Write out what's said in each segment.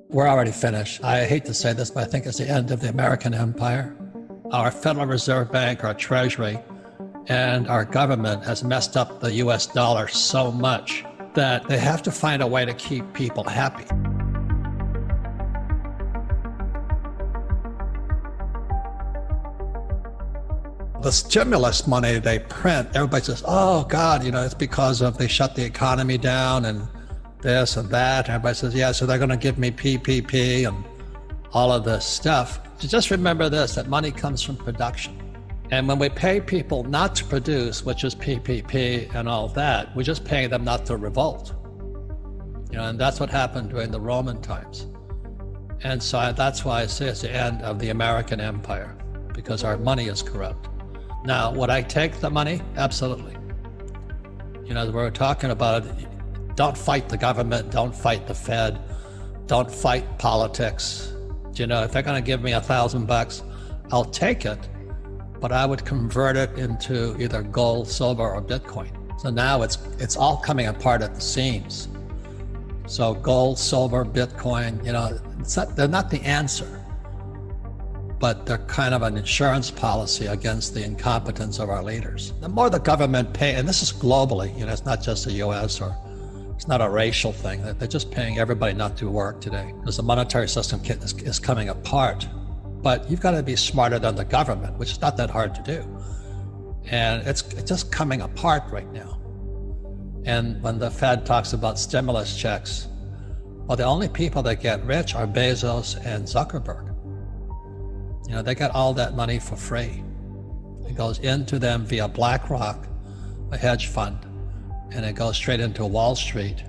We're already finished. I hate to say this, but I think it's the end of the American empire. Our Federal Reserve Bank, our Treasury, and our government has messed up the US dollar so much that they have to find a way to keep people happy. The stimulus money they print, everybody says, oh God, it's because of they shut the economy down and this and that. Everybody says, yeah, so they're going to give me PPP and all of this stuff. Just remember this, that money comes from production. And when we pay people not to produce, which is PPP and all that, we're just paying them not to revolt. And that's what happened during the Roman times. And so that's why I say it's the end of the American empire, because our money is corrupt. Now, would I take the money? Absolutely. As we were talking about it, don't fight the government, don't fight the Fed, don't fight politics. If they're going to give me $1,000, I'll take it, but I would convert it into either gold, silver, or Bitcoin. So now it's all coming apart at the seams. So gold, silver, Bitcoin, they're not the answer, but they're kind of an insurance policy against the incompetence of our leaders. The more the government pay, and this is globally, it's not just the US or it's not a racial thing. They're just paying everybody not to work today because the monetary system is coming apart. But you've got to be smarter than the government, which is not that hard to do. And it's just coming apart right now. And when the Fed talks about stimulus checks, well, the only people that get rich are Bezos and Zuckerberg. They get all that money for free. It goes into them via BlackRock, a hedge fund, and it goes straight into Wall Street.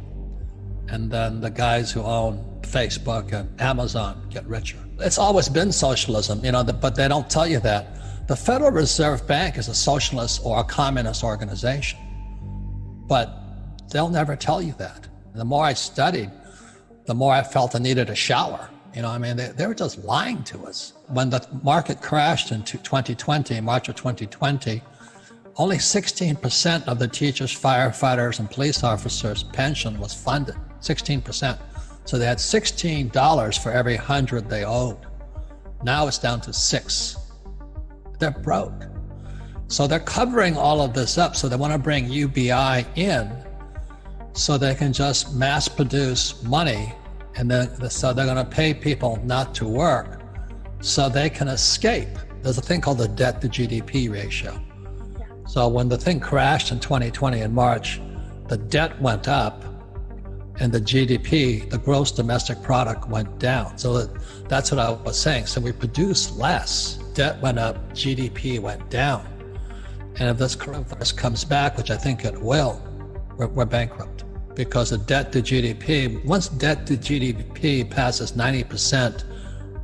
And then the guys who own Facebook and Amazon get richer. It's always been socialism, but they don't tell you that. The Federal Reserve Bank is a socialist or a communist organization, but they'll never tell you that. The more I studied, the more I felt I needed a shower. They were just lying to us. When the market crashed in 2020, March of 2020, only 16% of the teachers, firefighters, and police officers' pension was funded, 16%. So they had $16 for every 100 they owed. Now it's down to $6. They're broke. So they're covering all of this up. So they want to bring UBI in so they can just mass produce money. And then so they're going to pay people not to work so they can escape. There's a thing called the debt to GDP ratio. So when the thing crashed in 2020 in March, the debt went up and the GDP, the gross domestic product, went down. So that's what I was saying. So we produced less. Debt went up, GDP went down. And if this coronavirus comes back, which I think it will, we're bankrupt. Because the debt to GDP, once debt to GDP passes 90%,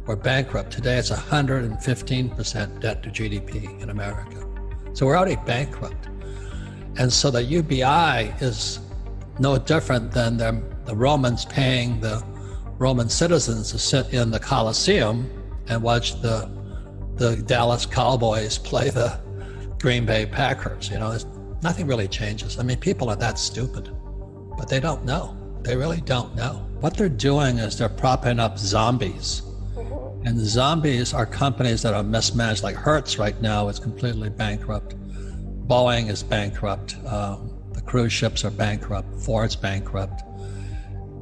we're bankrupt. Today it's 115% debt to GDP in America. So we're already bankrupt. And so the UBI is no different than the Romans paying the Roman citizens to sit in the Colosseum and watch the Dallas Cowboys play the Green Bay Packers. Nothing really changes. People are that stupid. But they don't know. They really don't know. What they're doing is they're propping up zombies. And zombies are companies that are mismanaged, like Hertz right now is completely bankrupt. Boeing is bankrupt. The cruise ships are bankrupt. Ford's bankrupt.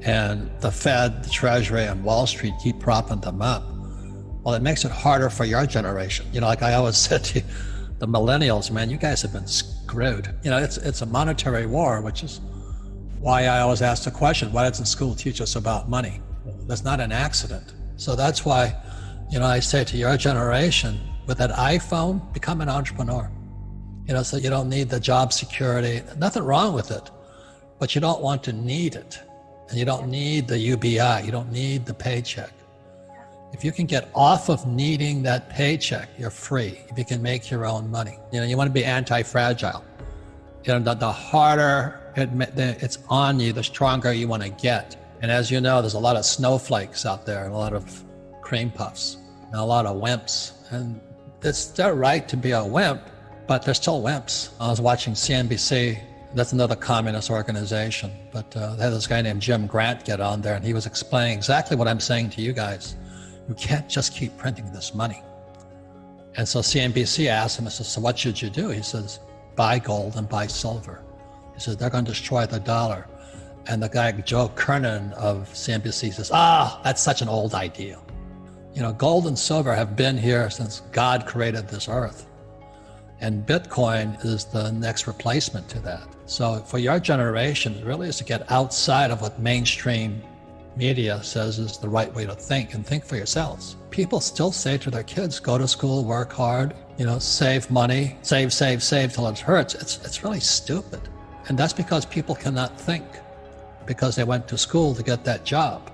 And the Fed, the Treasury, and Wall Street keep propping them up. Well, it makes it harder for your generation. Like I always said to you, the millennials, man, you guys have been screwed. It's a monetary war, which is why I always ask the question, why doesn't school teach us about money? That's not an accident. So that's why, I say to your generation, with that iPhone, become an entrepreneur. So you don't need the job security, nothing wrong with it, but you don't want to need it. And you don't need the UBI, you don't need the paycheck. If you can get off of needing that paycheck, you're free. If you can make your own money. You want to be anti-fragile. The harder it's on you, the stronger you want to get. And as you know, there's a lot of snowflakes out there, and a lot of cream puffs, and a lot of wimps. And it's their right to be a wimp, but they're still wimps. I was watching CNBC That's another communist organization. But they had this guy named Jim Grant get on there, and he was explaining exactly what I'm saying to you guys. You can't just keep printing this money. And so CNBC asked him, I said, so what should you do? He says, buy gold and buy silver. He says, they're going to destroy the dollar. And the guy, Joe Kernan of CNBC, says, that's such an old idea. You know, gold and silver have been here since God created this earth. And Bitcoin is the next replacement to that. So for your generation, it really is to get outside of what mainstream media says is the right way to think, and think for yourselves. People still say to their kids, go to school, work hard, save money, save till it hurts. It's really stupid. And that's because people cannot think, because they went to school to get that job.